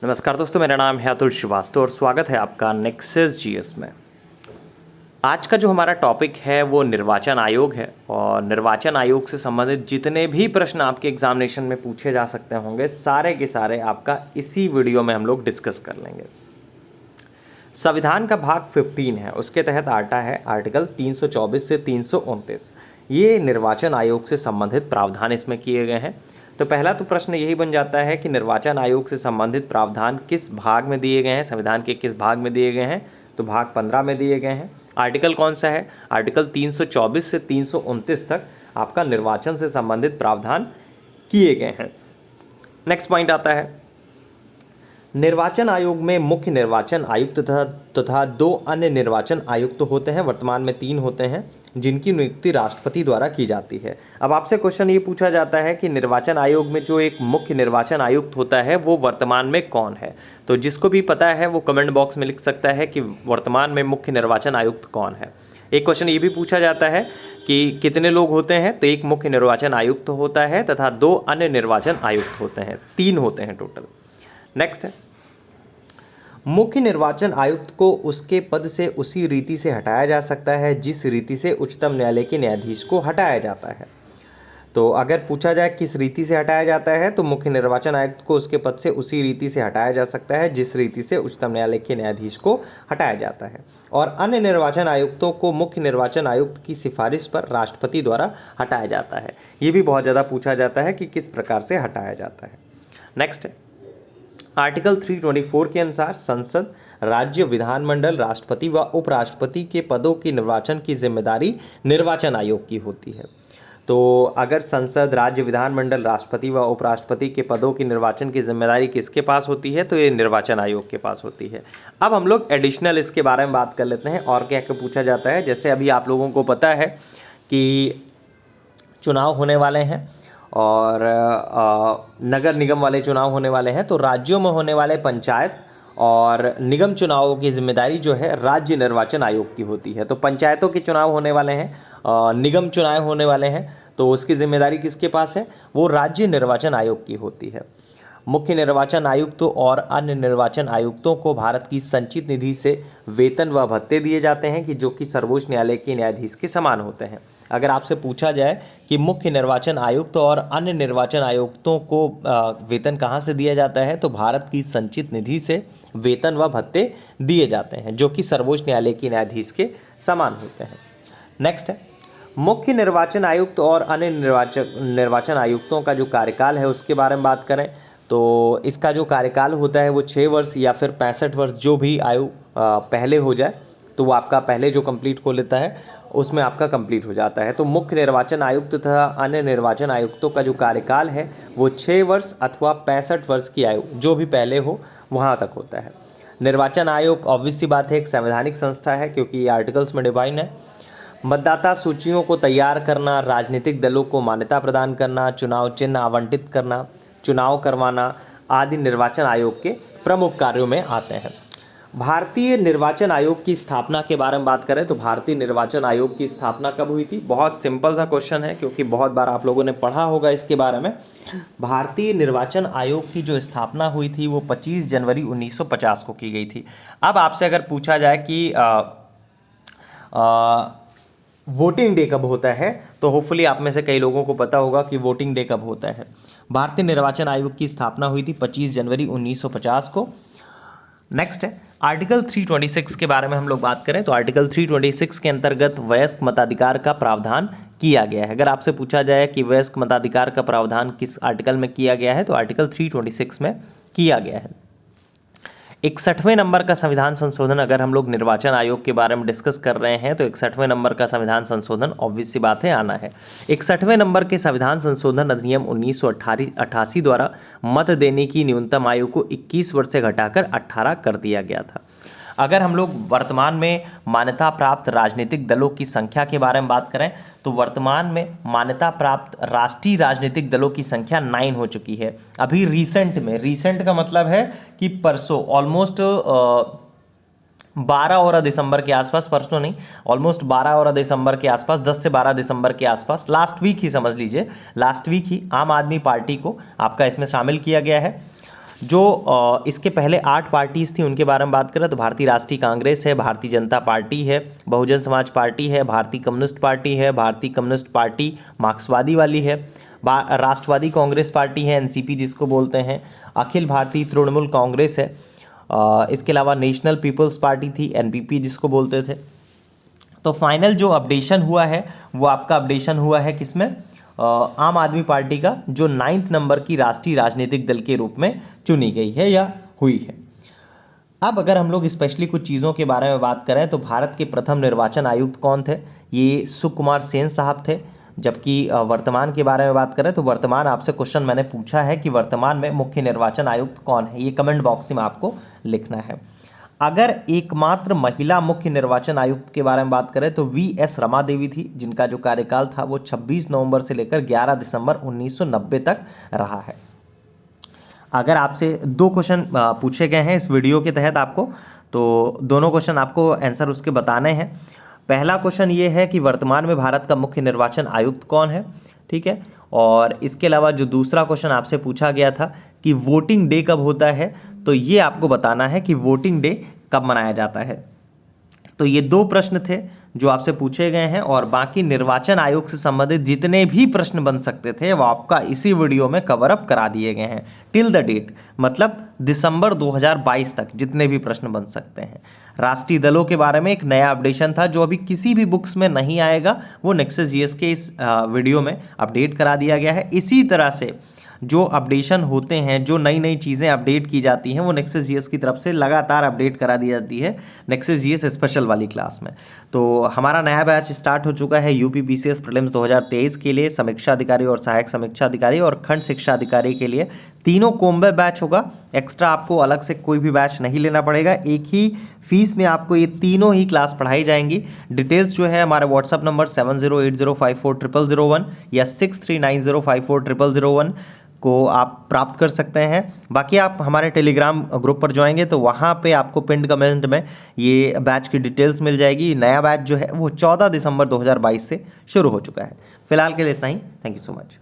नमस्कार दोस्तों, मेरा नाम है अतुल श्रीवास्तव और स्वागत है आपका नेक्सस जीएस में। आज का जो हमारा टॉपिक है वो निर्वाचन आयोग है और निर्वाचन आयोग से संबंधित जितने भी प्रश्न आपके एग्जामिनेशन में पूछे जा सकते होंगे सारे के सारे आपका इसी वीडियो में हम लोग डिस्कस कर लेंगे। संविधान का भाग 15 है, उसके तहत आता है आर्टिकल 324 से 329। ये निर्वाचन आयोग से संबंधित प्रावधान इसमें किए गए हैं। तो पहला तो प्रश्न यही बन जाता है कि निर्वाचन आयोग से संबंधित प्रावधान किस भाग में दिए गए हैं, संविधान के किस भाग में दिए गए हैं। तो भाग 15 में दिए गए हैं। आर्टिकल कौन सा है? आर्टिकल 324 से 329 तक आपका निर्वाचन से संबंधित प्रावधान किए गए हैं। नेक्स्ट पॉइंट आता है, निर्वाचन आयोग में मुख्य निर्वाचन आयुक्त तथा दो अन्य निर्वाचन आयुक्त होते हैं। वर्तमान में 3 होते हैं जिनकी नियुक्ति राष्ट्रपति द्वारा की जाती है। अब आपसे क्वेश्चन ये पूछा जाता है कि निर्वाचन आयोग में जो एक मुख्य निर्वाचन आयुक्त होता है वो वर्तमान में कौन है। तो जिसको भी पता है वो कमेंट बॉक्स में लिख सकता है कि वर्तमान में मुख्य निर्वाचन आयुक्त कौन है। एक क्वेश्चन ये भी पूछा जाता है कि कितने लोग होते हैं। तो एक मुख्य निर्वाचन आयुक्त होता है तथा 2 अन्य निर्वाचन आयुक्त होते हैं, 3 होते हैं टोटल। नेक्स्ट है, मुख्य निर्वाचन आयुक्त को उसके पद से उसी रीति से हटाया जा सकता है जिस रीति से उच्चतम न्यायालय के न्यायाधीश को हटाया जाता है। तो अगर पूछा जाए किस रीति से हटाया जाता है तो मुख्य निर्वाचन आयुक्त को उसके पद से उसी रीति से हटाया जा सकता है जिस रीति से उच्चतम न्यायालय के न्यायाधीश को हटाया जाता है। और अन्य निर्वाचन आयुक्तों को मुख्य निर्वाचन आयुक्त की सिफारिश पर राष्ट्रपति द्वारा हटाया जाता है। ये भी बहुत ज़्यादा पूछा जाता है कि किस प्रकार से हटाया जाता है। नेक्स्ट है, आर्टिकल 324 के अनुसार संसद, राज्य विधानमंडल, राष्ट्रपति व उपराष्ट्रपति के पदों की निर्वाचन की जिम्मेदारी निर्वाचन आयोग की होती है। तो अगर संसद, राज्य विधानमंडल, राष्ट्रपति व उपराष्ट्रपति के पदों की निर्वाचन की जिम्मेदारी किसके पास होती है तो ये निर्वाचन आयोग के पास होती है। अब हम लोग एडिशनल इसके बारे में बात कर लेते हैं और क्या क्या पूछा जाता है। जैसे अभी आप लोगों को पता है कि चुनाव होने वाले हैं और नगर निगम वाले चुनाव होने वाले हैं। तो राज्यों में होने वाले पंचायत और निगम चुनावों की जिम्मेदारी जो है राज्य निर्वाचन आयोग की होती है। तो पंचायतों के चुनाव होने वाले हैं, निगम चुनाव होने वाले हैं, तो उसकी जिम्मेदारी किसके पास है? वो राज्य निर्वाचन आयोग की होती है। मुख्य निर्वाचन आयुक्त और अन्य निर्वाचन आयुक्तों को भारत की संचित निधि से वेतन व भत्ते दिए जाते हैं कि जो कि सर्वोच्च न्यायालय के न्यायाधीश के समान होते हैं। अगर आपसे पूछा जाए कि मुख्य निर्वाचन आयुक्त और अन्य निर्वाचन आयुक्तों को वेतन कहाँ से दिया जाता है तो भारत की संचित निधि से वेतन व भत्ते दिए जाते हैं जो कि सर्वोच्च न्यायालय के न्यायाधीश के समान होते हैं। नेक्स्ट है, मुख्य निर्वाचन आयुक्त और अन्य निर्वाचन आयुक्तों का जो कार्यकाल है उसके बारे में बात करें तो इसका जो कार्यकाल होता है वो 6 वर्ष या फिर 65 वर्ष, जो भी आयु पहले हो जाए तो वो आपका पहले जो कंप्लीट हो लेता है उसमें आपका कंप्लीट हो जाता है। तो मुख्य निर्वाचन आयुक्त तथा अन्य निर्वाचन आयुक्तों का जो कार्यकाल है वो 6 वर्ष अथवा 65 वर्ष की आयु जो भी पहले हो वहाँ तक होता है। निर्वाचन आयोग ऑब्वियस सी बात है एक संवैधानिक संस्था है क्योंकि ये आर्टिकल्स में डिवाइड है। मतदाता सूचियों को तैयार करना, राजनीतिक दलों को मान्यता प्रदान करना, चुनाव चिन्ह आवंटित करना, चुनाव करवाना आदि निर्वाचन आयोग के प्रमुख कार्यों में आते हैं। भारतीय निर्वाचन आयोग की स्थापना के बारे में बात करें तो भारतीय निर्वाचन आयोग की स्थापना कब हुई थी? बहुत सिंपल सा क्वेश्चन है क्योंकि बहुत बार आप लोगों ने पढ़ा होगा इसके बारे में। भारतीय निर्वाचन आयोग की जो स्थापना हुई थी वो 25 जनवरी 1950 को की गई थी। अब आपसे अगर पूछा जाए कि वोटिंग डे कब होता है तो होपफुली आप में से कई लोगों को पता होगा कि वोटिंग डे कब होता है। भारतीय निर्वाचन आयोग की स्थापना हुई थी 25 जनवरी 1950 को। नेक्स्ट है, आर्टिकल 326 के बारे में हम लोग बात करें तो आर्टिकल 326 के अंतर्गत वयस्क मताधिकार का प्रावधान किया गया है। अगर आपसे पूछा जाए कि वयस्क मताधिकार का प्रावधान किस आर्टिकल में किया गया है तो आर्टिकल 326 में किया गया है। 61वें नंबर का संविधान संशोधन, अगर हम लोग निर्वाचन आयोग के बारे में डिस्कस कर रहे हैं तो 61वें नंबर का संविधान संशोधन ऑब्वियस सी बात है आना है। 61वें नंबर के संविधान संशोधन अधिनियम 1988 द्वारा मत देने की न्यूनतम आयु को 21 वर्ष से घटाकर 18 कर दिया गया था। अगर हम लोग वर्तमान में मान्यता प्राप्त राजनीतिक दलों की संख्या के बारे में बात करें तो वर्तमान में मान्यता प्राप्त राष्ट्रीय राजनीतिक दलों की संख्या 9 हो चुकी है। अभी रिसेंट का मतलब है कि परसों ऑलमोस्ट 12 और दिसंबर के आसपास, परसों नहीं, ऑलमोस्ट 12 और दिसंबर के आसपास, 10 से 12 दिसंबर के आसपास, लास्ट वीक ही समझ लीजिए, लास्ट वीक ही आम आदमी पार्टी को आपका इसमें शामिल किया गया है। जो इसके पहले 8 पार्टीज़ थी उनके बारे में बात करें तो भारतीय राष्ट्रीय कांग्रेस है, भारतीय जनता पार्टी है, बहुजन समाज पार्टी है, भारतीय कम्युनिस्ट पार्टी है, भारतीय कम्युनिस्ट पार्टी मार्क्सवादी वाली है, राष्ट्रवादी कांग्रेस पार्टी है, एनसीपी जिसको बोलते हैं, अखिल भारतीय तृणमूल कांग्रेस है, इसके अलावा नेशनल पीपल्स पार्टी थी, एनपीपी जिसको बोलते थे। तो फाइनल जो अपडेशन हुआ है वो आपका अपडेशन हुआ है किसमें, आम आदमी पार्टी का, जो 9th नंबर की राष्ट्रीय राजनीतिक दल के रूप में चुनी गई है या हुई है। अब अगर हम लोग स्पेशली कुछ चीज़ों के बारे में बात करें तो भारत के प्रथम निर्वाचन आयुक्त कौन थे, ये सुकुमार सेन साहब थे। जबकि वर्तमान के बारे में बात करें तो वर्तमान आपसे क्वेश्चन मैंने पूछा है कि वर्तमान में मुख्य निर्वाचन आयुक्त कौन है, ये कमेंट बॉक्स में आपको लिखना है। अगर एकमात्र महिला मुख्य निर्वाचन आयुक्त के बारे में बात करें तो वी.एस. रमा देवी थी, जिनका जो कार्यकाल था वो 26 नवंबर से लेकर 11 दिसंबर 1990 तक रहा है। अगर आपसे 2 क्वेश्चन पूछे गए हैं इस वीडियो के तहत आपको, तो दोनों क्वेश्चन आपको आंसर उसके बताने हैं। पहला क्वेश्चन ये है कि वर्तमान में भारत का मुख्य निर्वाचन आयुक्त कौन है, ठीक है। और इसके अलावा जो दूसरा क्वेश्चन आपसे पूछा गया था कि वोटिंग डे कब होता है, तो ये आपको बताना है कि वोटिंग डे कब मनाया जाता है। तो ये 2 प्रश्न थे जो आपसे पूछे गए हैं, और बाकी निर्वाचन आयोग से संबंधित जितने भी प्रश्न बन सकते थे वो आपका इसी वीडियो में कवर अप करा दिए गए हैं टिल द डेट, मतलब दिसंबर 2022 तक जितने भी प्रश्न बन सकते हैं। राष्ट्रीय दलों के बारे में एक नया अपडेशन था जो अभी किसी भी बुक्स में नहीं आएगा, वो नेक्सस जीएस के इस वीडियो में अपडेट करा दिया गया है। इसी तरह से जो अपडेशन होते हैं, जो नई नई चीज़ें अपडेट की जाती हैं, वो नेक्सस जीएस की तरफ से लगातार अपडेट करा दी जाती है नेक्सस जीएस स्पेशल वाली क्लास में। तो हमारा नया बैच स्टार्ट हो चुका है यूपी पीसीएस प्रीलिम्स 2023 के लिए, समीक्षा अधिकारी और सहायक समीक्षा अधिकारी और खंड शिक्षा अधिकारी के लिए तीनों कॉम्बो बैच होगा। एक्स्ट्रा आपको अलग से कोई भी बैच नहीं लेना पड़ेगा, एक ही फीस में आपको ये तीनों ही क्लास पढ़ाई जाएंगी। डिटेल्स जो है हमारे व्हाट्सअप नंबर 7080540001 या 6390540001 को आप प्राप्त कर सकते हैं। बाकी आप हमारे टेलीग्राम ग्रुप पर जाएंगे तो वहाँ पे आपको पिंड कमेंट में ये बैच की डिटेल्स मिल जाएगी। नया बैच जो है वो 14 दिसंबर 2022 से शुरू हो चुका है। फिलहाल के लिए इतना ही। Thank you so much.